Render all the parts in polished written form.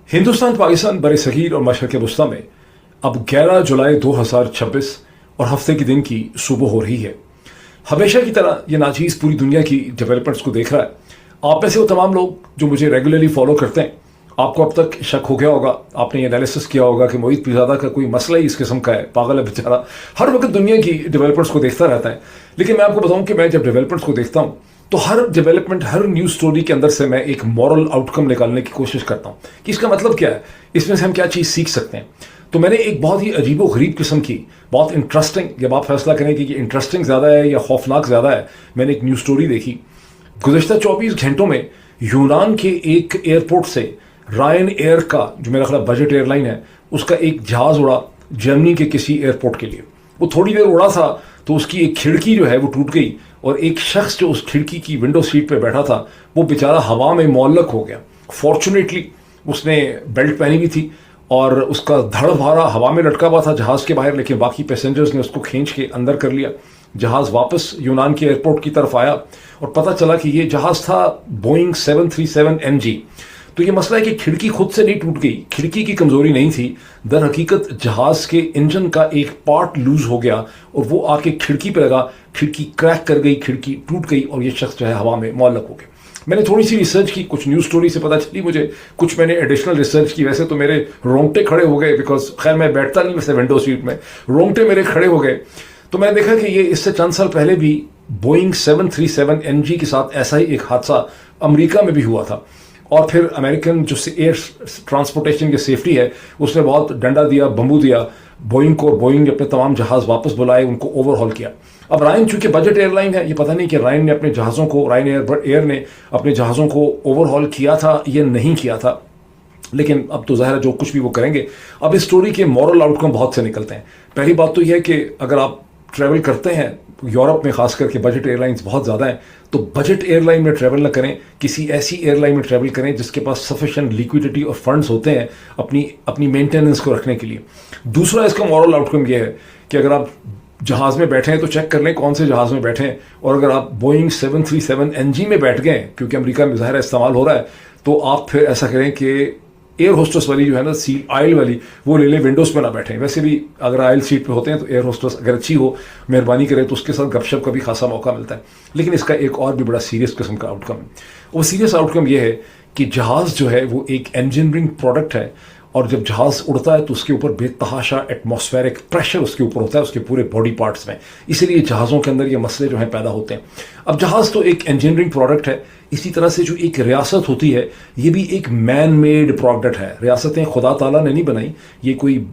हिंदुस्तान पाकिस्तान बर सगीर और मशरक़ वस्ती में अब 11 जुलाई 2026 और हफ्ते के दिन की सुबह हो रही है। हमेशा की तरह ये नाचीज़ पूरी दुनिया की डेवलपमेंट्स को देख रहा है। आप में से वो तमाम लोग जो मुझे रेगुलरली फॉलो करते हैं, आपको अब तक शक हो गया होगा, आपने ये एनालिसिस किया होगा कि मोहित पीरज़ादा का कोई मसला ही इस किस्म का है, पागल है बेचारा, हर वक्त दुनिया की डेवलपमेंट्स को देखता रहता है। लेकिन मैं आपको बताऊं कि मैं जब डेवलपमेंट्स को देखता हूं तो हर डेवलपमेंट, हर न्यूज़ स्टोरी के अंदर से मैं एक मॉरल आउटकम निकालने की कोशिश करता हूं कि इसका मतलब क्या है, इसमें से हम क्या चीज़ सीख सकते हैं। तो मैंने एक बहुत ही अजीबो गरीब किस्म की, बहुत इंटरेस्टिंग, जब आप फैसला करें कि ये इंटरेस्टिंग ज़्यादा है या खौफनाक ज़्यादा है, मैंने एक न्यूज़ स्टोरी देखी। गुज़श्ता 24 घंटों में यूनान के एक एयरपोर्ट से रायन एयर का, जो मेरा ख्याल बजट एयरलाइन है, उसका एक जहाज़ उड़ा जर्मनी के किसी एयरपोर्ट के लिए। वो थोड़ी देर उड़ा था तो उसकी एक खिड़की जो है वो टूट गई और एक शख्स जो उस खिड़की की विंडो सीट पे बैठा था वो बेचारा हवा में मुअल्लक हो गया। फॉर्चुनेटली उसने बेल्ट पहनी हुई थी और उसका धड़ भारा हवा में लटका हुआ था जहाज़ के बाहर, लेकिन बाकी पैसेंजर्स ने उसको खींच के अंदर कर लिया। जहाज़ वापस यूनान के एयरपोर्ट की तरफ आया और पता चला कि ये जहाज़ था बोइंग 737 NG। तो ये मसला है कि खिड़की खुद से नहीं टूट गई, खिड़की की कमजोरी नहीं थी, दर हकीकत जहाज के इंजन का एक पार्ट लूज हो गया और वो आके खिड़की पे लगा, खिड़की क्रैक कर गई, खिड़की टूट गई और ये शख्स जो है हवा में मुअल्लक हो गया। मैंने थोड़ी सी रिसर्च की, कुछ न्यूज़ स्टोरी से पता चली मुझे, कुछ मैंने एडिशनल रिसर्च की। वैसे तो मेरे रोंगटे खड़े हो गए, बिकॉज खैर मैं बैठता नहीं वैसे विंडो सीट में, रोंगटे मेरे खड़े हो गए। तो मैंने देखा कि ये इससे चंद साल पहले भी बोइंग 737 NG के साथ ऐसा ही एक हादसा अमेरिका में भी हुआ था। और फिर अमेरिकन जो एयर ट्रांसपोर्टेशन की सेफ्टी है उसने बहुत डंडा दिया, बम्बू दिया बोइंग को, बोइंग ने अपने तमाम जहाज़ वापस बुलाए, उनको ओवरहॉल किया। अब रायन चूंकि बजट एयरलाइन है, ये पता नहीं कि रायन ने अपने जहाज़ों को, रायन एयर ने अपने जहाज़ों को ओवरहॉल किया था या नहीं किया था, लेकिन अब तो ज़ाहिर है जो कुछ भी वो करेंगे। अब इस स्टोरी के मॉरल आउटकम बहुत से निकलते हैं। पहली बात तो यह है कि अगर आप ट्रैवल करते हैं यूरोप में, खास करके बजट एयरलाइंस बहुत ज़्यादा हैं, तो बजट एयरलाइन में ट्रैवल ना करें, किसी ऐसी एयरलाइन में ट्रैवल करें जिसके पास सफिशिएंट लिक्विडिटी और फंड्स होते हैं अपनी मेंटेनेंस को रखने के लिए। दूसरा इसका मॉरल आउटकम यह है कि अगर आप जहाज़ में बैठे हैं तो चेक कर लें कौन से जहाज़ में बैठे हैं, और अगर आप बोइंग 737 NG में बैठ गए, क्योंकि अमेरिका में ज़ाहिर इस्तेमाल हो रहा है, तो आप फिर ऐसा करें कि एयर होस्टेस वाली जो है ना, सीट आयल वाली, वो ले लें, विंडोज़ पे ना बैठें। वैसे भी अगर आयल सीट पे होते हैं तो एयर होस्टेस अगर अच्छी हो, मेहरबानी करे, तो उसके साथ गपशप का भी खासा मौका मिलता है। लेकिन इसका एक और भी बड़ा सीरियस किस्म का आउटकम है। वो सीरियस आउटकम ये है कि जहाज़ जो है वो एक इंजीनियरिंग प्रोडक्ट है, और जब जहाज़ उड़ता है तो उसके ऊपर बेतहाशा एटमॉस्फेरिक प्रेशर उसके ऊपर होता है, उसके पूरे बॉडी पार्ट्स में। इसीलिए जहाज़ों के अंदर ये मसले जो हैं पैदा होते हैं। अब जहाज़ तो एक इंजीनियरिंग प्रोडक्ट है, इसी तरह से जो एक रियासत होती है ये भी एक मैन मेड प्रोडक्ट है। रियासतें खुदा ताला ने नहीं बनाई, ये कोई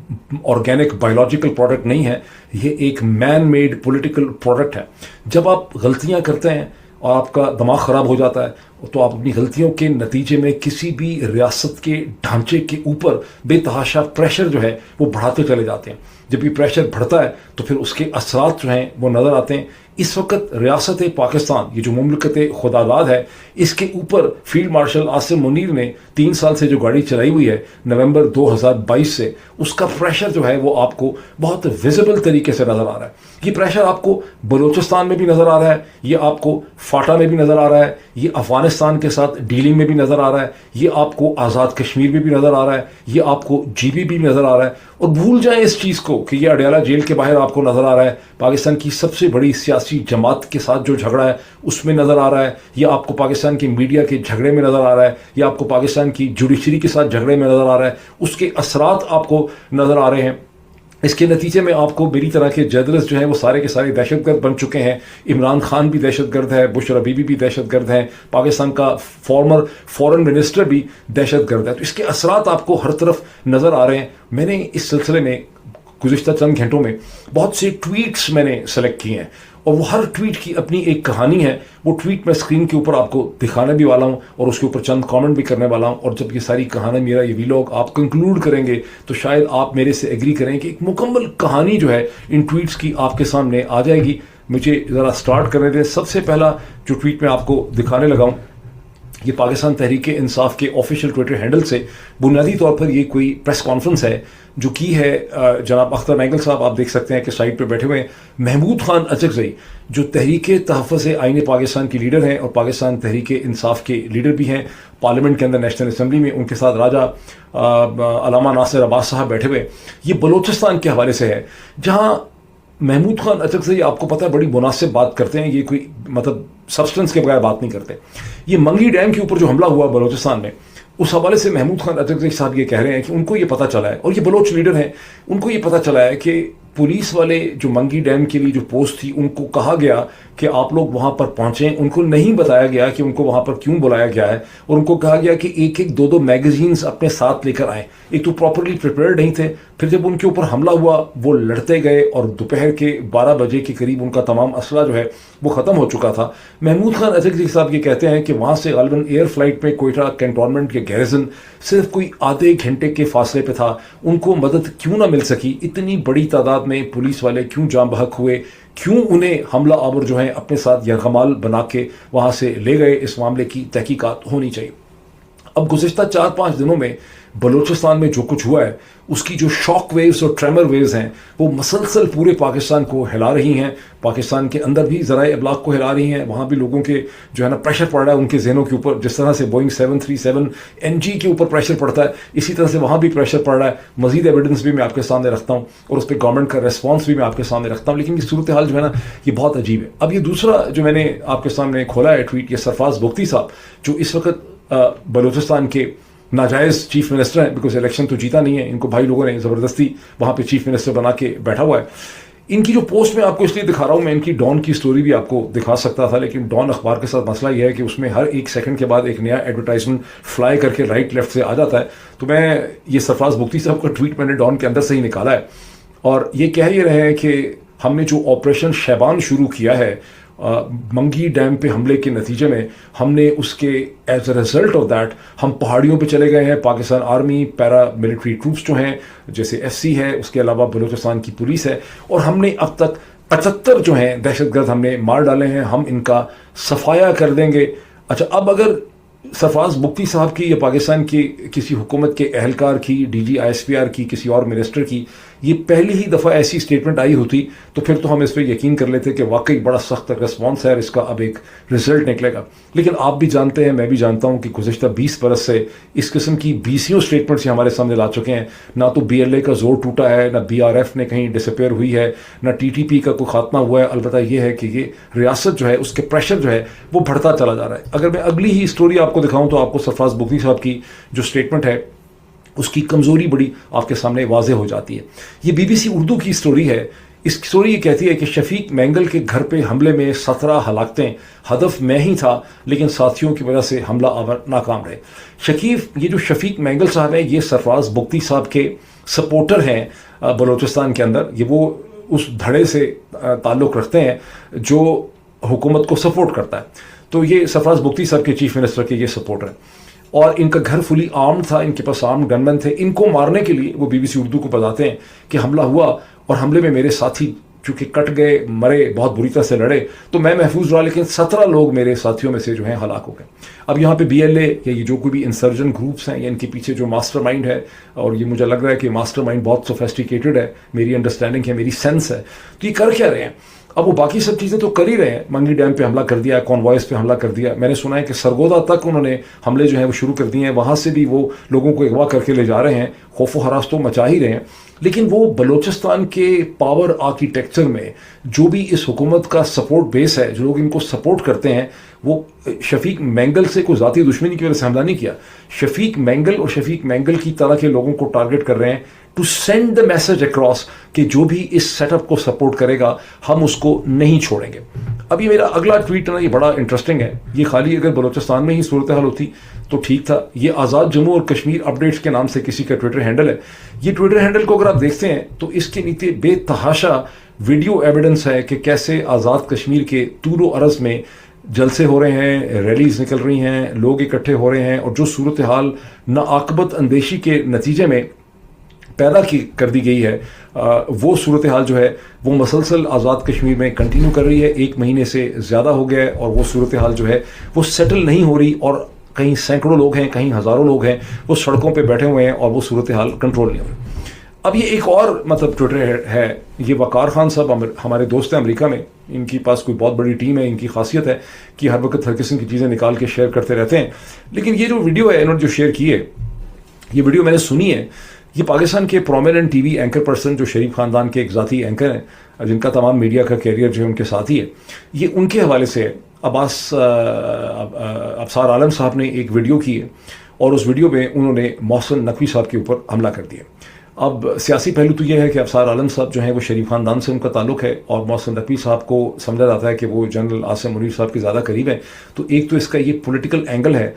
ऑर्गेनिक बायोलॉजिकल प्रोडक्ट नहीं है, ये एक मैन मेड पॉलिटिकल प्रोडक्ट है। जब आप गलतियां करते हैं और आपका दिमाग ख़राब हो जाता है तो आप अपनी गलतियों के नतीजे में किसी भी रियासत के ढांचे के ऊपर बेतहाशा प्रेशर जो है वो बढ़ाते चले जाते हैं। जब ये प्रेशर बढ़ता है तो फिर उसके असरात जो हैं वो नज़र आते हैं। इस वक्त रियासत पाकिस्तान, ये जो मुमलिकत खुदाबाद है, इसके ऊपर फील्ड मार्शल आसिम मुनीर ने 3 साल से जो गाड़ी चलाई हुई है नवंबर 2022 से, उसका प्रेशर जो है वो आपको बहुत विजिबल तरीके से नज़र आ रहा है। ये प्रेशर आपको बलूचिस्तान में भी नज़र आ रहा है, ये आपको फाटा में भी नज़र आ रहा है, ये अफगानिस्तान के साथ डीलिंग में भी नज़र आ रहा है, ये आपको आज़ाद कश्मीर में भी नज़र आ रहा है, ये आपको GB भी नज़र आ रहा है। और भूल जाएं इस चीज़ को कि ये अडयाला जेल के बाहर आपको नज़र आ रहा है, पाकिस्तान की सबसे बड़ी सियासी जमात के साथ जो झगड़ा है उसमें नज़र आ रहा है, ये आपको पाकिस्तान की मीडिया के झगड़े में नज़र आ रहा है, ये आपको पाकिस्तान की जुडिशरी के साथ झगड़े में नज़र आ रहा है, उसके असरात आपको नज़र आ रहे हैं। इसके नतीजे में आपको मेरी तरह के जर्नलिस्ट जो हैं वो सारे के सारे दहशतगर्द बन चुके हैं। इमरान खान भी दहशतगर्द है, बुशरा बीबी भी दहशतगर्द हैं, पाकिस्तान का फॉर्मर फॉरेन मिनिस्टर भी दहशतगर्द है। तो इसके असरात आपको हर तरफ नज़र आ रहे हैं। मैंने इस सिलसिले में गुज़िश्ता चंद घंटों में बहुत से ट्वीट्स मैंने सेलेक्ट किए हैं और वो हर ट्वीट की अपनी एक कहानी है। वो ट्वीट मैं स्क्रीन के ऊपर आपको दिखाने भी वाला हूँ और उसके ऊपर चंद कमेंट भी करने वाला हूँ। और जब ये सारी कहानी, मेरा ये व्लॉग आप कंक्लूड करेंगे तो शायद आप मेरे से एग्री करें कि एक मुकम्मल कहानी जो है इन ट्वीट्स की आपके सामने आ जाएगी। मुझे ज़रा स्टार्ट करने दें। सबसे पहला जो ट्वीट मैं आपको दिखाने लगा हूँ یہ پاکستان تحریک انصاف کے آفیشیل ٹویٹر ہینڈل سے بنیادی طور پر یہ کوئی پریس کانفرنس ہے جو کی ہے جناب اختر مینگل صاحب، آپ دیکھ سکتے ہیں کہ سائٹ پہ بیٹھے ہوئے ہیں، محمود خان اچکزئی جو تحریک تحفظ آئین پاکستان کی لیڈر ہیں اور پاکستان تحریک انصاف کے لیڈر بھی ہیں پارلیمنٹ کے اندر نیشنل اسمبلی میں، ان کے ساتھ راجہ علامہ ناصر عباس صاحب بیٹھے ہوئے. یہ بلوچستان کے حوالے سے ہے جہاں محمود خان اچکزئی آپ کو پتہ ہے بڑی مناسب بات کرتے ہیں، یہ کوئی مطلب سبسٹنس کے بغیر بات نہیں کرتے. یہ منگی ڈیم کے اوپر جو حملہ ہوا بلوچستان میں، اس حوالے سے محمود خان اچکزئی صاحب یہ کہہ رہے ہیں کہ ان کو یہ پتہ چلا ہے، اور یہ بلوچ لیڈر ہیں، ان کو یہ پتہ چلا ہے کہ پولیس والے جو منگی ڈیم کے لیے جو پوسٹ تھی ان کو کہا گیا کہ آپ لوگ وہاں پر پہنچیں، ان کو نہیں بتایا گیا کہ ان کو وہاں پر کیوں بلایا گیا ہے، اور ان کو کہا گیا کہ ایک ایک دو میگزینز اپنے ساتھ لے کر آئیں. ایک تو پراپرلی پریپیئرڈ نہیں تھے، پھر جب ان کے اوپر حملہ ہوا وہ لڑتے گئے اور دوپہر کے 12 بجے کے قریب ان کا تمام اسلحہ جو ہے وہ ختم ہو چکا تھا. محمود خان اچکزئی صاحب یہ کہتے ہیں کہ وہاں سے غالباً ایئر فلائٹ میں کوئٹہ کینٹونمنٹ کے گیرزن صرف کوئی آدھے گھنٹے کے فاصلے پہ تھا، ان کو مدد کیوں نہ مل سکی، اتنی بڑی تعداد میں پولیس والے کیوں جاں بحق ہوئے، کیوں انہیں حملہ آور جو ہیں اپنے ساتھ یرغمال بنا کے وہاں سے لے گئے، اس معاملے کی تحقیقات ہونی چاہیے. اب گزشتہ 4-5 دنوں میں بلوچستان میں جو کچھ ہوا ہے اس کی جو شاک ویوز اور ٹریمر ویوز ہیں وہ مسلسل پورے پاکستان کو ہلا رہی ہیں، پاکستان کے اندر بھی ذرائع ابلاغ کو ہلا رہی ہیں، وہاں بھی لوگوں کے جو ہے نا پریشر پڑ رہا ہے ان کے ذہنوں کے اوپر، جس طرح سے بوئنگ 737 NG کے اوپر پریشر پڑتا ہے اسی طرح سے وہاں بھی پریشر پڑ رہا ہے. مزید ایویڈنس بھی میں آپ کے سامنے رکھتا ہوں اور اس پہ گورنمنٹ کا ریسپانس بھی میں آپ کے سامنے رکھتا ہوں، لیکن یہ صورتحال جو ہے نا یہ بہت عجیب ہے. اب یہ دوسرا جو میں نے آپ کے سامنے کھولا ہے ٹویٹ، یہ سرفراز بگٹی صاحب جو اس وقت بلوچستان کے ناجائز چیف منسٹر ہیں، بیکاز الیکشن تو جیتا نہیں ہے، ان کو بھائی لوگوں نے زبردستی وہاں پہ چیف منسٹر بنا کے بیٹھا ہوا ہے. ان کی جو پوسٹ میں آپ کو اس لیے دکھا رہا ہوں، میں ان کی ڈان کی سٹوری بھی آپ کو دکھا سکتا تھا، لیکن ڈان اخبار کے ساتھ مسئلہ یہ ہے کہ اس میں ہر 1 سیکنڈ کے بعد ایک نیا ایڈورٹائزمنٹ فلائی کر کے رائٹ لیفٹ سے آ جاتا ہے. تو میں یہ سرفراز بگٹی صاحب کا ٹویٹ میں نے ڈان کے اندر سے ہی نکالا ہے، اور یہ کہہ یہ رہے ہیں کہ ہم نے جو آپریشن شیبان شروع کیا ہے منگی ڈیم پہ حملے کے نتیجے میں، ہم نے اس کے as a result of that ہم پہاڑیوں پہ چلے گئے ہیں. پاکستان آرمی پیرا ملٹری ٹروپس جو ہیں جیسے FC ہے، اس کے علاوہ بلوچستان کی پولیس ہے، اور ہم نے اب تک 75 جو ہیں دہشت گرد ہم نے مار ڈالے ہیں، ہم ان کا صفایا کر دیں گے. اچھا، اب اگر سرفراز بگٹی صاحب کی یا پاکستان کی کسی حکومت کے اہلکار کی، DG ISPR کی، کسی اور منسٹر کی یہ پہلی ہی دفعہ ایسی سٹیٹمنٹ آئی ہوتی تو پھر تو ہم اس پہ یقین کر لیتے کہ واقعی بڑا سخت ریسپانس ہے اور اس کا اب ایک رزلٹ نکلے گا. لیکن آپ بھی جانتے ہیں، میں بھی جانتا ہوں کہ گزشتہ 20 برس سے اس قسم کی 20 سٹیٹمنٹس ہمارے سامنے لا چکے ہیں. نہ تو BLA کا زور ٹوٹا ہے، نہ BRF نے کہیں ڈسپیئر ہوئی ہے، نہ TTP کا کوئی خاتمہ ہوا ہے. البتہ یہ ہے کہ یہ ریاست جو ہے اس کے پریشر جو ہے وہ بڑھتا چلا جا رہا ہے. اگر میں اگلی ہی اسٹوری آپ کو دکھاؤں تو آپ کو سرفراز بگٹی صاحب کی جو سٹیٹمنٹ ہے اس کی کمزوری بڑی آپ کے سامنے واضح ہو جاتی ہے. یہ BBC اردو کی سٹوری ہے. اس سٹوری یہ کہتی ہے کہ شفیق مینگل کے گھر پہ حملے میں 17 ہلاکتیں، ہدف میں ہی تھا لیکن ساتھیوں کی وجہ سے حملہ آور ناکام رہے. یہ جو شفیق مینگل صاحب ہیں یہ سرفراز بگٹی صاحب کے سپورٹر ہیں بلوچستان کے اندر. یہ وہ اس دھڑے سے تعلق رکھتے ہیں جو حکومت کو سپورٹ کرتا ہے. تو یہ سرفراز بگٹی صاحب کے چیف منسٹر کے یہ سپورٹر ہیں، اور ان کا گھر فلی آرمڈ تھا، ان کے پاس آرمڈ گنمین تھے. ان کو مارنے کے لیے وہ BBC اردو کو بتاتے ہیں کہ حملہ ہوا اور حملے میں میرے ساتھی چونکہ کٹ گئے، مرے، بہت بری طرح سے لڑے تو میں محفوظ رہا، لیکن 17 لوگ میرے ساتھیوں میں سے جو ہیں ہلاک ہو گئے. اب یہاں پہ BLA یا یہ جو کوئی بھی انسرجن گروپس ہیں یا ان کے پیچھے جو ماسٹر مائنڈ ہے، اور یہ مجھے لگ رہا ہے کہ ماسٹر مائنڈ بہت سوفیسٹیکیٹڈ ہے، میری انڈرسٹینڈنگ ہے، میری سینس ہے، تو یہ کر کیا رہے ہیں؟ اب وہ باقی سب چیزیں تو کر ہی رہے ہیں. منگی ڈیم پہ حملہ کر دیا، کانوائز پہ حملہ کر دیا. میں نے سنا ہے کہ سرگودا تک انہوں نے حملے جو ہیں وہ شروع کر دیے ہیں، وہاں سے بھی وہ لوگوں کو اغوا کر کے لے جا رہے ہیں، خوف و ہراس تو مچا ہی رہے ہیں. لیکن وہ بلوچستان کے پاور آرکیٹیکچر میں جو بھی اس حکومت کا سپورٹ بیس ہے، جو لوگ ان کو سپورٹ کرتے ہیں، وہ شفیق مینگل سے کوئی ذاتی دشمنی کی وجہ سے حملہ نہیں کیا. شفیق مینگل اور شفیق مینگل کی طرح کے لوگوں کو ٹارگٹ کر رہے ہیں to send the message across کہ جو بھی اس سیٹ اپ کو سپورٹ کرے گا ہم اس کو نہیں چھوڑیں گے. اب یہ میرا اگلا ٹویٹ نا یہ بڑا انٹرسٹنگ ہے. یہ خالی اگر بلوچستان میں ہی صورتحال ہوتی تو ٹھیک تھا. یہ آزاد جموں اور کشمیر اپڈیٹس کے نام سے کسی کا ٹویٹر ہینڈل ہے. یہ ٹویٹر ہینڈل کو اگر آپ دیکھتے ہیں تو اس کے نیچے بے تحاشا ویڈیو ایویڈنس ہے کہ کیسے آزاد کشمیر کے طول و عرض میں جلسے ہو رہے ہیں، ریلیز نکل رہی ہیں، لوگ اکٹھے ہو رہے ہیں، اور جو صورتحال ناعاقبت اندیشی کے نتیجے میں پیدا کر دی گئی ہے وہ صورتحال جو ہے وہ مسلسل آزاد کشمیر میں کنٹینیو کر رہی ہے. 1 مہینے سے زیادہ ہو گیا ہے اور وہ صورتحال جو ہے وہ سیٹل نہیں ہو رہی. اور کہیں سینکڑوں لوگ ہیں, کہیں ہزاروں لوگ ہیں, وہ سڑکوں پہ بیٹھے ہوئے ہیں اور وہ صورتحال کنٹرول نہیں ہو رہی. اب یہ ایک اور مطلب ٹویٹر ہے, یہ وقار خان صاحب ہمارے دوست ہیں امریکہ میں, ان کی پاس کوئی بہت بڑی ٹیم ہے, ان کی خاصیت ہے کہ ہر وقت ہر قسم کی چیزیں نکال کے شیئر کرتے رہتے ہیں. لیکن یہ جو ویڈیو ہے انہوں نے جو شیئر کی ہے, یہ ویڈیو میں نے سنی ہے. یہ پاکستان کے prominent T V anchor person جو شریف خاندان کے ایک ذاتی اینکر ہیں, جن کا تمام میڈیا کا کیریئر جو ہے ان کے ساتھ ہی ہے, یہ ان کے حوالے سے ابصار عالم صاحب نے ایک ویڈیو کی ہے اور اس ویڈیو میں انہوں نے محسن نقوی صاحب کے اوپر حملہ کر دیا. اب سیاسی پہلو تو یہ ہے کہ ابصار عالم صاحب جو ہیں وہ شریف خاندان سے ان کا تعلق ہے, اور محسن نقوی صاحب کو سمجھا جاتا ہے کہ وہ جنرل عاصم منیر صاحب کے زیادہ قریب ہیں. تو ایک تو اس کا یہ پولیٹیکل اینگل ہے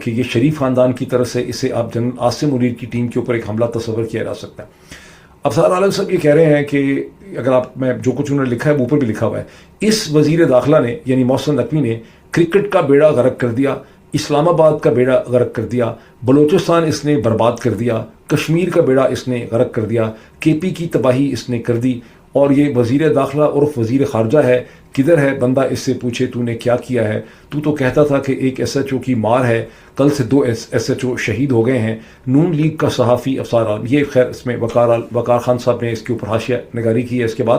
کہ یہ شریف خاندان کی طرف سے اسے آپ جنرل عاصم منیر کی ٹیم کے اوپر ایک حملہ تصور کیا جا سکتا ہے. ابصار عالم صاحب یہ کہہ رہے ہیں کہ اگر آپ میں جو کچھ انہوں نے لکھا ہے وہ اوپر بھی لکھا ہوا ہے, اس وزیر داخلہ نے یعنی محسن نقوی نے کرکٹ کا بیڑا غرق کر دیا, اسلام آباد کا بیڑا غرق کر دیا, بلوچستان اس نے برباد کر دیا, کشمیر کا بیڑا اس نے غرق کر دیا, کے پی کی تباہی اس نے کر دی. اور یہ وزیر داخلہ عرف وزیر خارجہ ہے, کدھر ہے بندہ اس سے پوچھے تو نے کیا کیا ہے, تو کہتا تھا کہ ایک ایس ایچ او کی مار ہے, کل سے 2 ایس ایچ او شہید ہو گئے ہیں. نون لیگ کا صحافی ابصار عالم, یہ خیر اس میں وقار خان صاحب نے اس کے اوپر حاشیہ نگاری کی ہے. اس کے بعد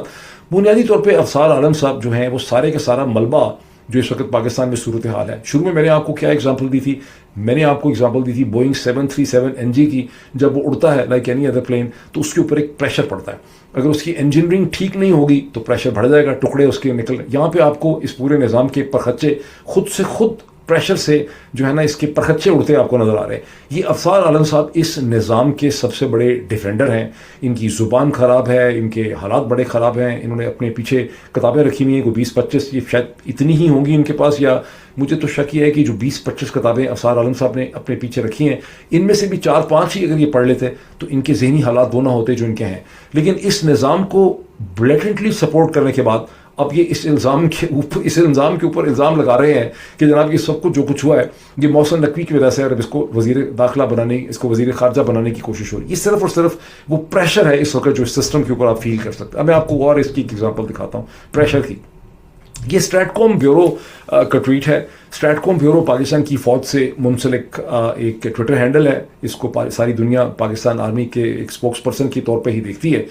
بنیادی طور پہ ابصار عالم صاحب جو ہیں وہ سارے کا سارا ملبہ جو اس وقت پاکستان میں صورتحال ہے. شروع میں میں نے آپ کو کیا ایگزامپل دی تھی, میں نے آپ کو ایگزامپل دی تھی بوئنگ 737 NG کی. جب وہ اڑتا ہے لائک اینی ادر پلین تو اس کے اوپر ایک پریشر پڑتا ہے, اگر اس کی انجینئرنگ ٹھیک نہیں ہوگی تو پریشر بڑھ جائے گا, ٹکڑے اس کے نکل. یہاں پہ آپ کو اس پورے نظام کے پرخچے خود سے خود پریشر سے جو ہے نا اس کے پرخچے اڑتے آپ کو نظر آ رہے ہیں. یہ ابصار عالم صاحب اس نظام کے سب سے بڑے ڈیفینڈر ہیں. ان کی زبان خراب ہے, ان کے حالات بڑے خراب ہیں. انہوں نے اپنے پیچھے کتابیں رکھی ہوئی ہیں, کوئی 20-25, یہ شاید اتنی ہی ہوں گی ان کے پاس, یا مجھے تو شک یہ ہے کہ جو 20-25 کتابیں ابصار عالم صاحب نے اپنے پیچھے رکھی ہیں, ان میں سے بھی 4-5 ہی اگر یہ پڑھ لیتے تو ان کے ذہنی حالات وہ نہ ہوتے جو ان کے ہیں. لیکن اس نظام کو بلیٹنٹلی سپورٹ کرنے کے بعد اب یہ اس الزام کے اوپر الزام لگا رہے ہیں کہ جناب یہ سب کچھ جو کچھ ہوا ہے یہ محسن نقوی کی وجہ سے, اور اس کو وزیر داخلہ بنانے, اس کو وزیر خارجہ بنانے کی کوشش ہو رہی ہے. یہ صرف اور صرف وہ پریشر ہے اس وقت جو اس سسٹم کے اوپر آپ فیل کر سکتے ہیں. اب میں آپ کو اور اس کی ایک ایگزامپل دکھاتا ہوں پریشر کی. یہ اسٹریٹ کوم بیورو کا ٹویٹ ہے. اسٹریٹ کوم بیورو پاکستان کی فوج سے منسلک ایک ٹویٹر ہینڈل ہے. اس کو ساری دنیا پاکستان آرمی کے ایک اسپوکس پرسن کے طور پہ ہی دیکھتی ہے.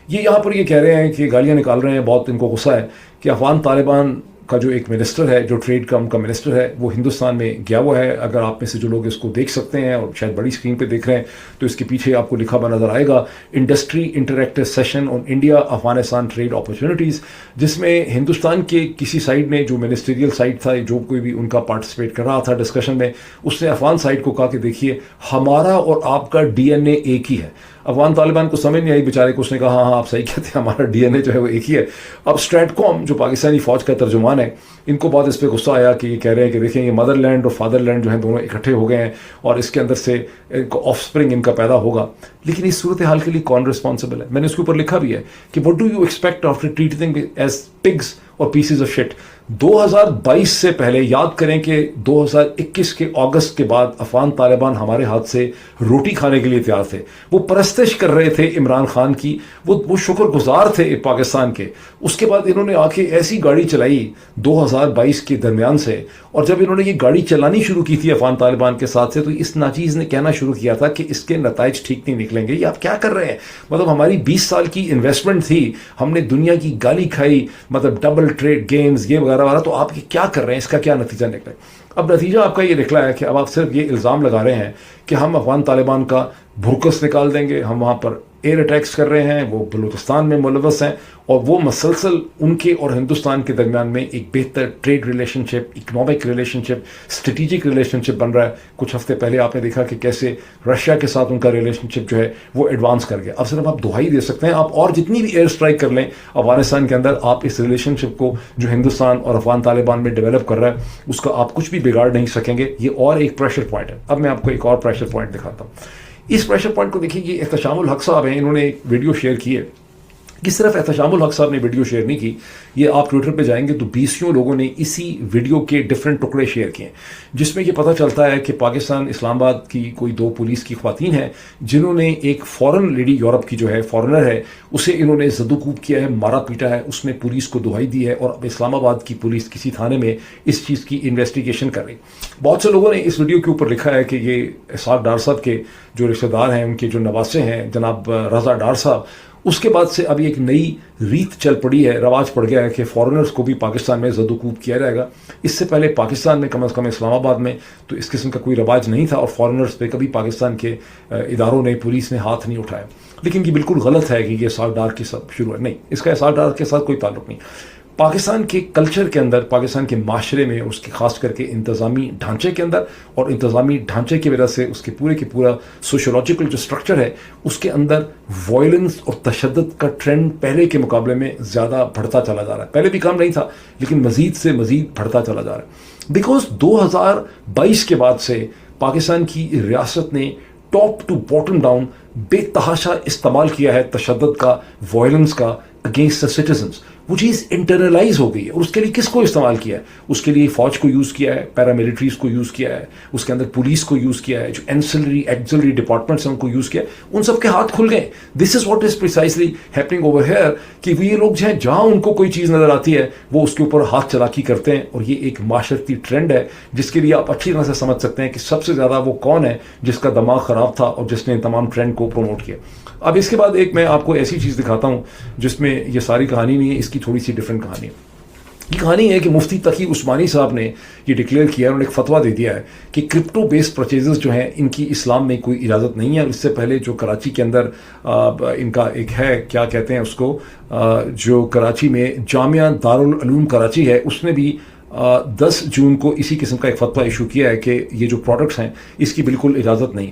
یہ یہاں پر یہ کہہ رہے ہیں کہ گالیاں نکال رہے ہیں, بہت ان کو غصہ ہے کہ افغان طالبان کا جو ایک منسٹر ہے, جو ٹریڈ کا ان کا منسٹر ہے, وہ ہندوستان میں گیا ہوا ہے. اگر آپ میں سے جو لوگ اس کو دیکھ سکتے ہیں اور شاید بڑی اسکرین پہ دیکھ رہے ہیں تو اس کے پیچھے آپ کو لکھا ہوا نظر آئے گا industry interactive session on India Afghanistan trade opportunities, جس میں ہندوستان کے کسی سائڈ نے, جو منسٹریل سائڈ تھا, جو کوئی بھی ان کا پارٹیسپیٹ کر رہا تھا ڈسکشن میں, اس نے افغان سائڈ کو کہا کہ دیکھیے ہمارا اور آپ کا DNA ایک ہی ہے. افغان طالبان کو سمجھ نہیں آئی بیچارے کو, اس نے کہا ہاں آپ صحیح کہتے ہیں, ہمارا DNA جو ہے وہ ایک ہی ہے. اب اسٹریٹ کوم جو پاکستانی فوج کا ترجمان ہے, ان کو بہت اس پہ غصہ آیا کہ یہ کہہ رہے ہیں کہ دیکھیں یہ مدر لینڈ اور فادر لینڈ جو ہیں دونوں اکٹھے ہو گئے ہیں اور اس کے اندر سے آف اسپرنگ ان کا پیدا ہوگا. لیکن اس صورتحال کے لیے کون رسپانسبل ہے؟ میں نے اس کے اوپر لکھا بھی ہے کہ what do you expect after treating as Pigs اور پیسز آف شٹ. 2022 سے پہلے یاد کریں کہ 2021 کے اگست کے بعد افغان طالبان ہمارے ہاتھ سے روٹی کھانے کے لیے تیار تھے. وہ پرستش کر رہے تھے عمران خان کی, وہ شکر گزار تھے پاکستان کے. اس کے بعد انہوں نے آ کے ایسی گاڑی چلائی 2022 کے درمیان سے, اور جب انہوں نے یہ گاڑی چلانی شروع کی تھی افغان طالبان کے ساتھ سے, تو اس ناچیز نے کہنا شروع کیا تھا کہ اس کے نتائج ٹھیک نہیں نکلیں گے. یہ آپ کیا کر رہے ہیں؟ مطلب ہماری 20 سال کی انویسٹمنٹ تھی, ہم نے دنیا کی گالی کھائی, مطلب ڈبل ٹریڈ گیمز یہ وغیرہ وغیرہ, تو آپ یہ کیا کر رہے ہیں؟ اس کا کیا نتیجہ نکلا؟ اب نتیجہ آپ کا یہ نکلا ہے کہ اب آپ صرف یہ الزام لگا رہے ہیں کہ ہم افغان طالبان کا بھوکس نکال دیں گے, ہم وہاں پر ایئر اٹیکس کر رہے ہیں, وہ بلوچستان میں ملوث ہیں, اور وہ مسلسل ان کے اور ہندوستان کے درمیان میں ایک بہتر ٹریڈ ریلیشن شپ, اکنامک ریلیشن شپ, اسٹریٹجک ریلیشن شپ بن رہا ہے. کچھ ہفتے پہلے آپ نے دیکھا کہ کیسے رشیا کے ساتھ ان کا ریلیشن شپ جو ہے وہ ایڈوانس کر گیا. اب صرف آپ دہائی دے سکتے ہیں, آپ اور جتنی بھی ایئر اسٹرائک کر لیں افغانستان کے اندر, آپ اس ریلیشن شپ کو جو ہندوستان اور افغان طالبان میں ڈیولپ کر رہا ہے اس کا آپ کچھ بھی بگاڑ نہیں سکیں گے. یہ اور ایک پریشر پوائنٹ ہے. اب میں آپ کو ایک اور پریشر پوائنٹ دکھاتا ہوں. اس پریشر پوائنٹ کو دیکھیے, یہ احتشام الحق صاحب ہیں, انہوں نے ایک ویڈیو شیئر کی ہے कि सिर्फ एहतशामुल हक साहब ने वीडियो शेयर नहीं की, ये आप ट्विटर पे जाएंगे तो 20 लोगों ने इसी वीडियो के डिफरेंट टुकड़े शेयर किए, जिसमें ये पता चलता है कि पाकिस्तान इस्लामाबाद की कोई 2 पुलिस की ख्वातीन हैं जिन्होंने एक फॉरेन लेडी, यूरोप की जो है फॉरेनर है, उसे इन्होंने जदोकूब किया है, मारा पीटा है, उसने पुलिस को दुहाई दी है और अब इस्लामाबाद की पुलिस किसी थाने में इस चीज़ की इन्वेस्टिगेशन कर रही। बहुत से लोगों ने इस वीडियो के ऊपर लिखा है कि ये इसाक डार साहब के जो रिश्तेदार हैं, उनके जो नवासे हैं जनाब रज़ा डार साहब, उसके बाद से अभी एक नई रीत चल पड़ी है, रवाज पड़ गया है कि फॉरेनर्स को भी पाकिस्तान में ज़दोकूब किया जाएगा। इससे पहले पाकिस्तान में कम से कम इस्लामाबाद में तो इस किस्म का कोई रवाज नहीं था और फॉरेनर्स पे कभी पाकिस्तान के इदारों ने, पुलिस ने हाथ नहीं उठाया। लेकिन ये बिल्कुल गलत है कि ये इसाक डार के साथ शुरू है, नहीं, इसका इसाक डार के साथ कोई ताल्लुक नहीं। पाकिस्तान के कल्चर के अंदर, पाकिस्तान के माशरे में, उसके खास करके इंतज़ामी ढांचे के अंदर, और इंतज़ामी ढांचे की वजह से उसके पूरे के पूरा सोशोलॉजिकल जो स्ट्रक्चर है उसके अंदर वायलेंस और तशद्दुद का ट्रेंड पहले के मुकाबले में ज़्यादा बढ़ता चला जा रहा है। पहले भी कम नहीं था लेकिन मज़ीद से मज़ीद बढ़ता चला जा रहा है। बिकॉज 2022 के बाद से पाकिस्तान की रियासत ने टॉप टू बॉटम डाउन बेतहाशा इस्तेमाल किया है तशद्दुद का, वायलेंस का अगेंस्ट द सिटीजन्स। वो चीज़ इंटरनलाइज हो गई है और उसके लिए किसको इस्तेमाल किया है? उसके लिए फ़ौज को यूज़ किया है, पैरामिलिट्रीज को यूज़ किया है, उसके अंदर पुलिस को यूज़ किया है, जो एंसिलरी एक्सिलरी डिपार्टमेंट्स हैं उनको यूज़ किया है, उन सब के हाथ खुल गए। This is what is precisely happening over here कि ये लोग जो हैं जहाँ उनको कोई चीज़ नज़र आती है वो उसके ऊपर हाथ चलाकी करते हैं। और ये एक माशरती ट्रेंड है जिसके लिए आप अच्छी तरह से समझ सकते हैं कि सबसे ज़्यादा वो कौन है जिसका दिमाग ख़राब था और जिसने तमाम ट्रेंड को प्रमोट किया। अब इसके बाद एक मैं आपको ऐसी चीज़ दिखाता हूँ जिसमें ये सारी कहानी नहीं है, इसकी थोड़ी सी डिफरेंट कहानी है। ये कहानी है कि मुफ्ती तकी उस्मानी साहब ने ये डिक्लेयर किया, उन्होंने एक फतवा दे दिया है कि क्रिप्टो बेस्ड परचेजेस जो हैं इनकी इस्लाम में कोई इजाज़त नहीं है। इससे पहले जो कराची के अंदर इनका एक है, क्या कहते हैं उसको, जो कराची में जामिया दारुल उलूम कराची है, उसने भी 10 जून को इसी किस्म का एक फतवा इशू किया है कि ये जो प्रोडक्ट्स हैं इसकी बिल्कुल इजाज़त नहीं।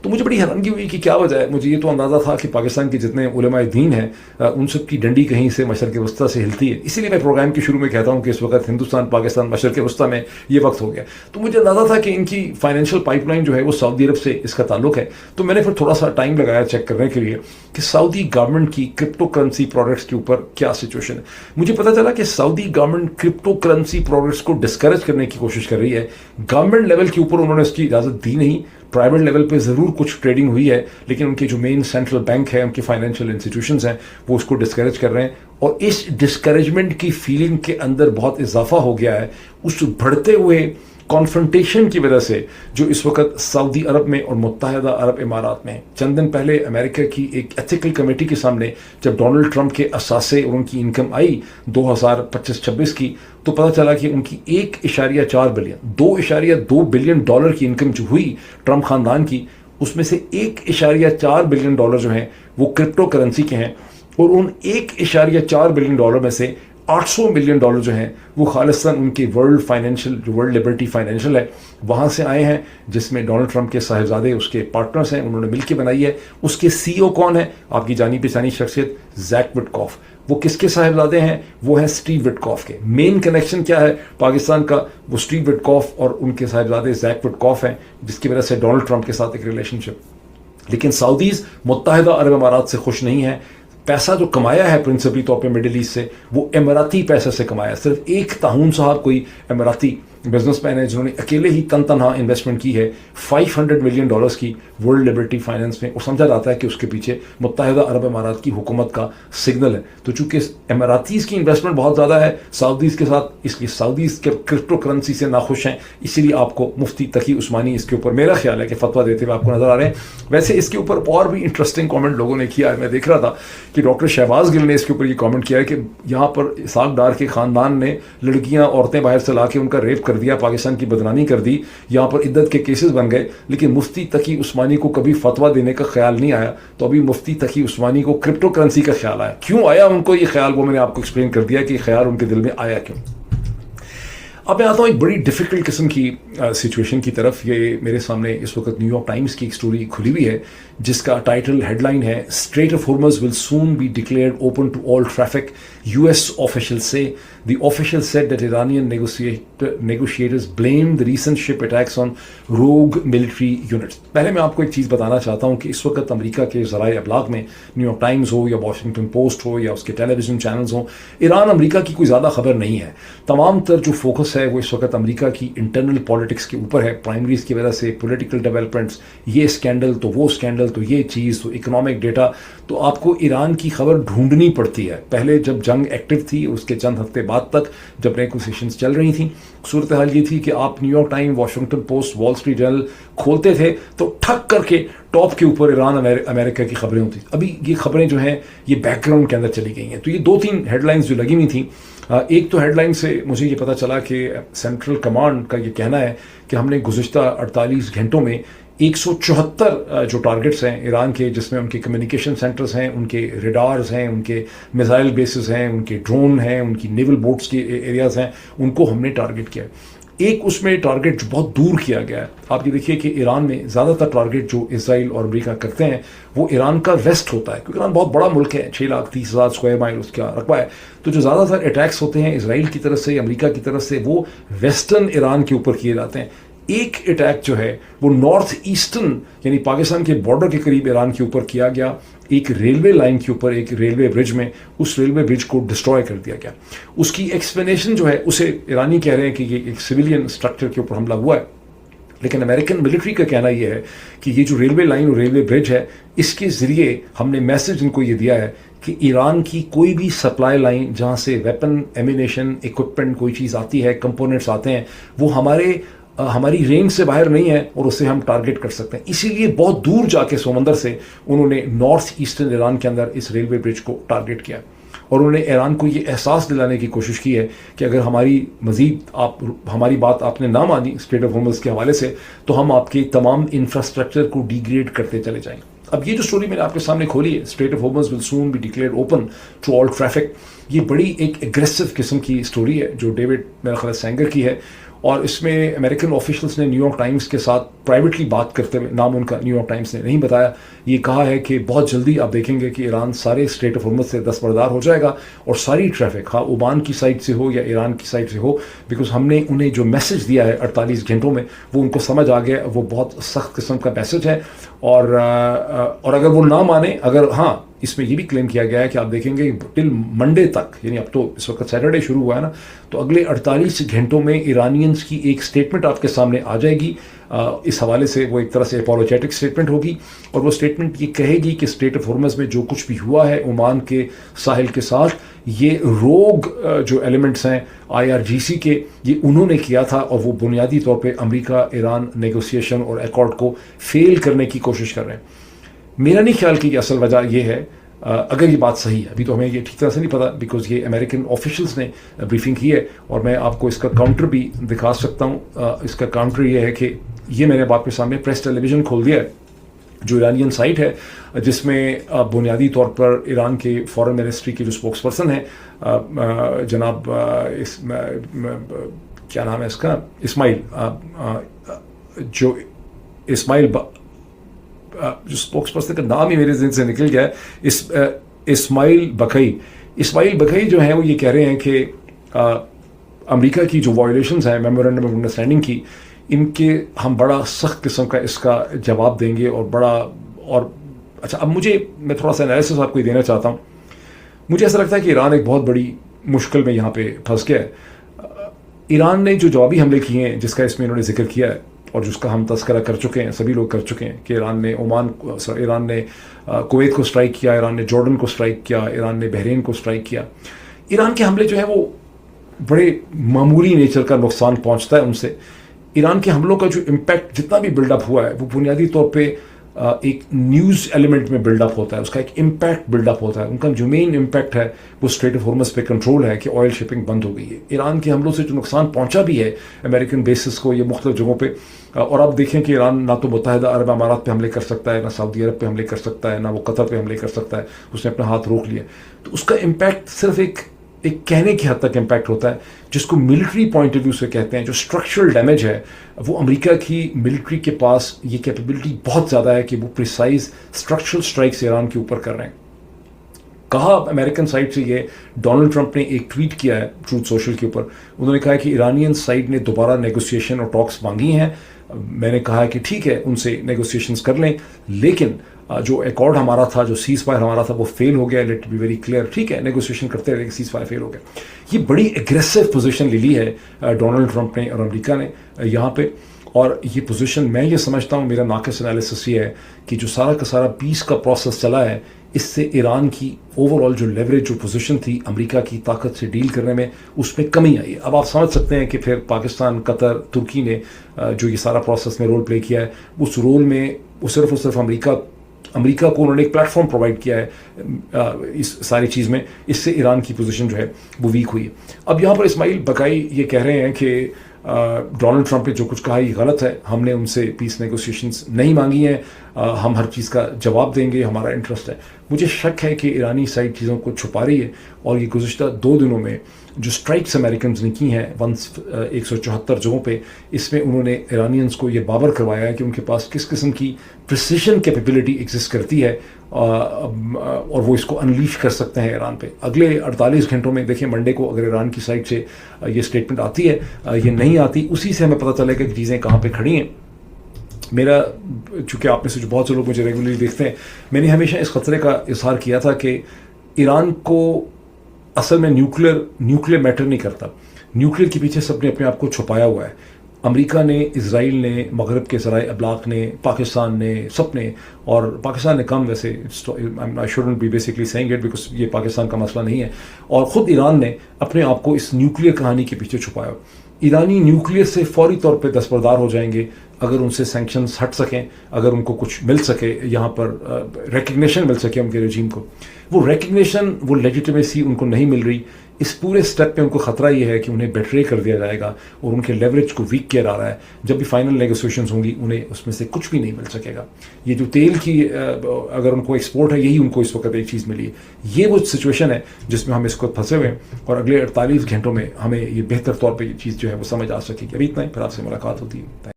तो मुझे बड़ी हैरानगी हुई कि क्या वजह है। मुझे ये तो अंदाज़ा था कि पाकिस्तान के जितने उलमाए दीन हैं उन सब की डंडी कहीं से मशरक़ वस्ता से हिलती है। इसीलिए मैं प्रोग्राम के शुरू में कहता हूँ कि इस वक्त हिंदुस्तान पाकिस्तान मशरक़ वस्ता में ये वक्त हो गया। तो मुझे अंदाज़ा था कि इनकी फाइनेंशियल पाइपलाइन जो है वो सऊदी अरब से इसका ताल्लुक है। तो मैंने फिर थोड़ा सा टाइम लगाया चेक करने के लिए कि सऊदी गवर्नमेंट की क्रिप्टो करेंसी प्रोडक्ट्स के ऊपर क्या सिचुएशन है। मुझे पता चला कि Saudi government crypto currency products को डिस्करेज करने की कोशिश कर रही है। गवर्नमेंट लेवल के ऊपर उन्होंने इसकी इजाज़त दी नहीं, प्राइवेट लेवल पे ज़रूर कुछ ट्रेडिंग हुई है, लेकिन उनके जो मेन सेंट्रल बैंक है, उनके फाइनेंशियल इंस्टीट्यूशंस हैं, वो उसको डिस्करेज कर रहे हैं। और इस डिस्करेजमेंट की फीलिंग के अंदर बहुत इजाफा हो गया है उस बढ़ते हुए कॉन्फ्रंटेशन की वजह से जो इस वक्त सऊदी अरब में और मुत्तहिदा अरब इमारात में है। चंद दिन पहले अमेरिका की एक एथिकल कमेटी के सामने जब डोनाल्ड ट्रंप के असासे और उनकी इनकम आई 2025-26 की, तो पता चला कि उनकी 1.4 बिलियन, 2.2 बिलियन डॉलर की इनकम जो हुई ट्रंप खानदान की, उसमें से 1.4 बिलियन डॉलर जो हैं वो क्रिप्टो करेंसी के हैं। और उन 1.4 बिलियन डॉलर में से 800 मिलियन डॉलर जो हैं वो खालिस्तान उनके वर्ल्ड फाइनेंशियल, जो वर्ल्ड लिबर्टी फाइनेंशियल है, वहाँ से आए हैं, जिसमें डोनाल्ड ट्रंप के साहिबजादे उसके पार्टनर्स हैं, उन्होंने मिलकर बनाई है। उसके CEO कौन है? आपकी जानी पहचानी शख्सियत जैक विटकॉफ। वो किसके साहिबजादे हैं? वो हैं स्टीव विटकॉफ के। मेन कनेक्शन क्या है पाकिस्तान का? वो स्टीव विटकॉफ और उनके साहिबजादे जैक विटकॉफ हैं, जिसकी वजह से डोनाल्ड ट्रंप के साथ एक रिलेशनशिप। लेकिन सऊदीज़ मुत्तहिदा अरब इमारात से खुश नहीं है। पैसा जो कमाया है प्रिंसिपली तौर पे मिडिल ईस्ट से, वो इमराती पैसे से कमाया। सिर्फ एक ताहून साहब कोई इमराती बिजनेसमैन है जिन्होंने अकेले ही तनहा इन्वेस्टमेंट की है 500 मिलियन डॉलर्स की वर्ल्ड लिबर्टी फाइनेंस में। और समझा जाता है कि उसके पीछे मुत्तहिदा अरब इमारात की हुकूमत का सिग्नल है। तो चूंकि इमरातीज़ की इन्वेस्टमेंट बहुत ज़्यादा है सऊदीज़ के साथ, इसलिए सऊदीज़ के क्रिप्टो करेंसी से नाखुश हैं। इसीलिए आपको मुफ्ती तकी उस्मानी इसके ऊपर मेरा ख्याल है कि फतवा देते हुए आपको नजर आ रहे हैं। वैसे इसके ऊपर और भी इंटरेस्टिंग कॉमेंट लोगों ने किया है। मैं देख रहा था कि डॉक्टर शहबाज गिल ने इसके ऊपर ये कॉमेंट किया है कि यहाँ पर इसाक डार के ख़ानदान ने लड़कियाँ, औरतें बाहर से ला के उनका रेप कर दिया, पाकिस्तान की बदनामी कर दी, यहाँ पर इद्दत के केसेस बन गए, लेकिन मुफ्ती तकी उस्मानी को कभी फतवा देने का ख्याल नहीं आया। तो अभी मुफ्ती तकी उस्मानी को क्रिप्टो करेंसी का ख्याल आया। क्यों आया उनको ये ख्याल, वो मैंने आपको एक्सप्लेन कर दिया कि ख्याल उनके दिल में आया क्यों। अब मैं आता हूँ एक बड़ी डिफ़िकल्ट किस्म की सिचुएशन की तरफ। ये मेरे सामने इस वक्त न्यूयॉर्क टाइम्स की एक स्टोरी खुली हुई है जिसका टाइटल हेडलाइन है straight of Hormuz will soon be declared open to all traffic, US official से The official said that Iranian negotiators blamed the recent ship attacks on rogue military units. पहले मैं आपको एक चीज़ बताना चाहता हूँ कि इस वक्त अमेरिका के ज़राए अबलाग में, न्यूयॉर्क टाइम्स हो या वॉशिंगटन पोस्ट हो या उसके टेलीविज़न चैनल्स हो, ईरान अमेरिका की कोई ज़्यादा खबर नहीं है. तमाम तर जो फोकस है वो इस वक्त अमेरिका की इंटरनल पॉलिटिक्स के ऊपर है. प्राइमरीज की वजह से पॉलिटिकल डेवलपमेंट्स, ये स्कैंडल तो वो स्कैंडल, तो ये चीज़, तो इकोनॉमिक डेटा. तो आपको ईरान की खबर ढूंढनी पड़ती है. पहले जब जंग एक्टिव थी उसके चंद हफ्ते बाद तक जब नेगोशिएशंस चल रही थी, सूरत हाल ये थी कि आप New York time, Washington post, wall street journal खोलते थे तो ठक करके टॉप के ऊपर ईरान अमेरिका की खबरें होती. अभी ये खबरें जो हैं ये बैकग्राउंड के अंदर चली गई हैं. तो ये 2-3 हेडलाइंस जो लगी हुई थी, एक तो हेडलाइन से मुझे ये पता चला कि सेंट्रल कमांड का ये कहना है कि हमने गुज़िश्ता 48 घंटों में 174 जो टारगेट्स हैं ईरान के, जिसमें उनके कम्युनिकेशन सेंटर्स हैं, उनके रेडार्स हैं, उनके मिसाइल बेसिस हैं, उनके ड्रोन हैं, उनकी नेवल बोट्स के एरियाज़ हैं, उनको हमने टारगेट किया. एक उसमें टारगेट जो बहुत दूर किया गया है. आप ये देखिए कि ईरान में ज़्यादातर टारगेट जो इसराइल और अमेरिका करते हैं वो ईरान का वेस्ट होता है, क्योंकि ईरान बहुत बड़ा मुल्क है, 6,30,000 स्क्वायर माइल उसका रकबा है. तो जो ज़्यादातर अटैक्स होते हैं इसराइल की तरफ से, अमेरिका की तरफ से, वो वेस्टर्न ईरान के ऊपर किए जाते हैं. एक अटैक जो है वो नॉर्थ ईस्टर्न यानी पाकिस्तान के बॉर्डर के करीब ईरान के ऊपर किया गया, एक रेलवे लाइन के ऊपर, एक रेलवे ब्रिज में. उस रेलवे ब्रिज को डिस्ट्रॉय कर दिया गया. उसकी एक्सप्लेनेशन जो है उसे ईरानी कह रहे हैं कि ये एक सिविलियन स्ट्रक्चर के ऊपर हमला हुआ है, लेकिन अमेरिकन मिलिट्री का कहना यह है कि ये जो रेलवे लाइन और रेलवे ब्रिज है इसके ज़रिए हमने मैसेज इनको ये दिया है कि ईरान की कोई भी सप्लाई लाइन जहाँ से वेपन, एमिनेशन, इक्विपमेंट, कोई चीज़ आती है, कंपोनेंट्स आते हैं, वो हमारी रेंज से बाहर नहीं है और उससे हम टारगेट कर सकते हैं. इसीलिए बहुत दूर जाके समंदर से उन्होंने नॉर्थ ईस्टर्न ईरान के अंदर इस रेलवे ब्रिज को टारगेट किया और उन्होंने ईरान को ये एहसास दिलाने की कोशिश की है कि अगर हमारी बात आपने ना मानी स्ट्रेट ऑफ हॉर्मुज़ के हवाले से, तो हम आपके तमाम इंफ्रास्ट्रक्चर को डिग्रेड करते चले जाएंगे. अब ये जो स्टोरी मैंने आपके सामने खोली है, straight of Hormuz will soon be declared open to all traffic, ये बड़ी एक एग्रेसिव किस्म की स्टोरी है जो डेविड मेरा ख्याल सैंगर की है. और इसमें अमेरिकन ऑफिशियल्स ने न्यूयॉर्क टाइम्स के साथ प्राइवेटली बात करते हुए, नाम उनका न्यूयॉर्क टाइम्स ने नहीं बताया, ये कहा है कि बहुत जल्दी आप देखेंगे कि ईरान सारे स्ट्रेट ऑफ हॉर्मुज़ से दस्तबरदार हो जाएगा और सारी ट्रैफिक, हाँ ओमान की साइड से हो या ईरान की साइड से हो, बिकॉज हमने उन्हें जो मैसेज दिया है 48 घंटों में वो उनको समझ आ गया. वो बहुत सख्त किस्म का मैसेज है और अगर वो ना माने, अगर हाँ इसमें ये भी क्लेम किया गया है कि आप देखेंगे टिल मंडे तक, यानी अब तो इस वक्त सैटरडे शुरू हुआ है ना, तो अगले 48 घंटों में ईरानियंस की एक स्टेटमेंट आपके सामने आ जाएगी. इस हवाले से वो एक तरह से अपोलोजेटिक स्टेटमेंट होगी और वो स्टेटमेंट ये कहेगी कि स्ट्रेट ऑफ हॉर्मुज़ में जो कुछ भी हुआ है ओमान के साहिल के साथ, ये रोग जो एलिमेंट्स हैं IRGC के, ये उन्होंने किया था और वो बुनियादी तौर पे अमेरिका ईरान नेगोशिएशन और एकॉर्ड को फेल करने की कोशिश कर रहे हैं. मेरा नहीं ख्याल कि असल वजह यह है, अगर ये बात सही है, अभी तो हमें ये ठीक तरह से नहीं पता बिकॉज ये अमेरिकन ऑफिशियल्स ने ब्रीफिंग की है और मैं आपको इसका काउंटर भी दिखा सकता हूँ. इसका काउंटर ये है कि ये मैंने आपके सामने प्रेस टेलीविज़न खोल दिया है जो ईरानियन साइट है, जिसमें बुनियादी तौर पर ईरान के फॉरेन मिनिस्ट्री के जो स्पोक्स पर्सन है जनाब क्या नाम है इसका, इस्माइल जो स्पोक्स पर्सन का नाम ही मेरे ज़हन से निकल गया है, इस्माइल बखई जो है वो ये कह रहे हैं कि अमेरिका की जो वायलेशंस हैं मेमोरेंडम ऑफ अंडरस्टैंडिंग की, इनके हम बड़ा सख्त किस्म का इसका जवाब देंगे और अच्छा. अब मैं थोड़ा सा एनालिसिस आपको देना चाहता हूँ. मुझे ऐसा लगता है कि ईरान एक बहुत बड़ी मुश्किल में यहाँ पे फंस गया है. ईरान ने जो जवाबी हमले किए हैं जिसका इसमें इन्होंने जिक्र किया है और जिसका हम तस्करा कर चुके हैं, सभी लोग कर चुके हैं कि ईरान ने कुवैत को स्ट्राइक किया, ईरान ने जॉर्डन को स्ट्राइक किया, ईरान ने बहरीन को स्ट्राइक किया. ईरान के हमले जो है वो बड़े मामूली नेचर का नुकसान पहुंचता है उनसे. ईरान के हमलों का जो इम्पैक्ट जितना भी बिल्डअप हुआ है वो बुनियादी तौर पे एक न्यूज़ एलिमेंट में बिल्डअप होता है, उसका एक इम्पैक्ट बिल्डअप होता है. उनका जो मेन इम्पैक्ट है वो स्ट्रेट ऑफ हॉर्मुज़ पे कंट्रोल है कि ऑयल शिपिंग बंद हो गई है. ईरान के हमलों से जो नुकसान पहुंचा भी है अमेरिकन बेसिस को, ये मुख्तलिफ जगहों पे, और आप देखें कि ईरान ना तो मुत्तहिदा अरब अमारात पे हमले कर सकता है, ना सऊदी अरब पे हमले कर सकता है, ना वो कतर पे हमले कर सकता है, उसने अपना हाथ रोक लिया. तो उसका इम्पैक्ट सिर्फ एक कहने की हद तक इम्पैक्ट होता है, जिसको मिलिट्री पॉइंट ऑफ व्यू से कहते हैं. जो स्ट्रक्चरल डैमेज है वो अमेरिका की मिलिट्री के पास ये कैपेबिलिटी बहुत ज़्यादा है कि वो प्रिसाइज स्ट्रक्चरल स्ट्राइक्स ईरान के ऊपर कर रहे हैं. کہا امریکن سائڈ سے یہ ڈونلڈ ٹرمپ نے ایک ٹویٹ کیا ہے ٹروتھ سوشل کے اوپر. انہوں نے کہا کہ ایرانین سائڈ نے دوبارہ نیگوسیشن اور ٹاکس مانگی ہیں. میں نے کہا کہ ٹھیک ہے ان سے نیگوسیشنز کر لیں, لیکن جو ایکارڈ ہمارا تھا, جو سیز فائر ہمارا تھا, وہ فیل ہو گیا. لیٹ بی ویری کلیئر, ٹھیک ہے نیگوسیشن کرتے رہے, سیز فائر فیل ہو گیا. یہ بڑی ایگریسو پوزیشن لے لی ہے ڈونلڈ ٹرمپ نے اور امریکہ نے یہاں پہ. اور یہ پوزیشن میں یہ سمجھتا ہوں, میرا ناقص انالیسس یہ ہے کہ جو سارا کا سارا پیس کا پروسیس چلا ہے, اس سے ایران کی اوور آل جو لیوریج جو پوزیشن تھی امریکہ کی طاقت سے ڈیل کرنے میں, اس میں کمی آئی ہے. اب آپ سمجھ سکتے ہیں کہ پھر پاکستان, قطر, ترکی نے جو یہ سارا پروسیس میں رول پلے کیا ہے, اس رول میں وہ صرف اور صرف امریکہ کو انہوں نے ایک پلیٹ فارم پرووائڈ کیا ہے اس ساری چیز میں. اس سے ایران کی پوزیشن جو ہے وہ ویک ہوئی ہے. اب یہاں پر اسماعیل بقائی یہ کہہ رہے ہیں کہ ڈونلڈ ٹرمپ نے جو کچھ کہا یہ غلط ہے, ہم نے ان سے پیس نیگوسیشنز نہیں مانگی ہیں, ہم ہر چیز کا جواب دیں گے, ہمارا انٹرسٹ ہے. مجھے شک ہے کہ ایرانی سائڈ چیزوں کو چھپا رہی ہے, اور یہ گزشتہ 2 دنوں میں جو اسٹرائکس امریکنز نے کی ہیں 174 جگہوں پہ, اس میں انہوں نے ایرانینز کو یہ باور کروایا ہے کہ ان کے پاس کس قسم کی پریسیشن کیپیبلٹی ایگزسٹ کرتی ہے, اور وہ اس کو انلیش کر سکتے ہیں ایران پہ. اگلے 48 گھنٹوں میں دیکھیں, منڈے کو اگر ایران کی سائڈ سے یہ اسٹیٹمنٹ آتی ہے, یہ نہیں آتی, اسی سے ہمیں پتہ چلے گا کہ چیزیں کہاں پہ کھڑی ہیں. میرا, چونکہ آپ میں سے جو بہت سے لوگ مجھے ریگولرلی دیکھتے ہیں, میں نے ہمیشہ اس خطرے کا اظہار کیا تھا کہ ایران کو اصل میں نیوکلیر میٹر نہیں کرتا. نیوکلیر کے پیچھے سب نے اپنے آپ کو چھپایا ہوا ہے. امریکہ نے, اسرائیل نے, مغرب کے ذرائع ابلاغ نے, پاکستان نے, سب نے, اور پاکستان نے کم ویسے, I shouldn't be basically seeing it because یہ پاکستان کا مسئلہ نہیں ہے, اور خود ایران نے اپنے آپ کو اس نیوکلیر کہانی کے پیچھے چھپایا. ایرانی نیوکلیر سے فوری طور پہ دستبردار ہو جائیں گے اگر ان سے سینکشنز ہٹ سکیں, اگر ان کو کچھ مل سکے, یہاں پر ریکگنیشن مل سکے ان کے رجیم کو. وہ ریکگنیشن, وہ لیجیٹمیسی ان کو نہیں مل رہی. اس پورے سٹیپ پہ ان کو خطرہ یہ ہے کہ انہیں بیٹرے کر دیا جائے گا اور ان کے لیوریج کو ویک کیا جا رہا ہے. جب بھی فائنل نیگوسیشنز ہوں گی انہیں اس میں سے کچھ بھی نہیں مل سکے گا. یہ جو تیل کی اگر ان کو ایکسپورٹ ہے, یہی ان کو اس وقت ایک چیز ملی ہے. یہ وہ سچویشن ہے جس میں ہم اس کو پھنسے ہوئے ہیں, اور اگلے 48 گھنٹوں میں ہمیں یہ بہتر طور پہ یہ چیز جو ہے وہ سمجھ آ سکے گی. ابھی اتنا ہی, پھر آپ سے ملاقات ہوتی ہے.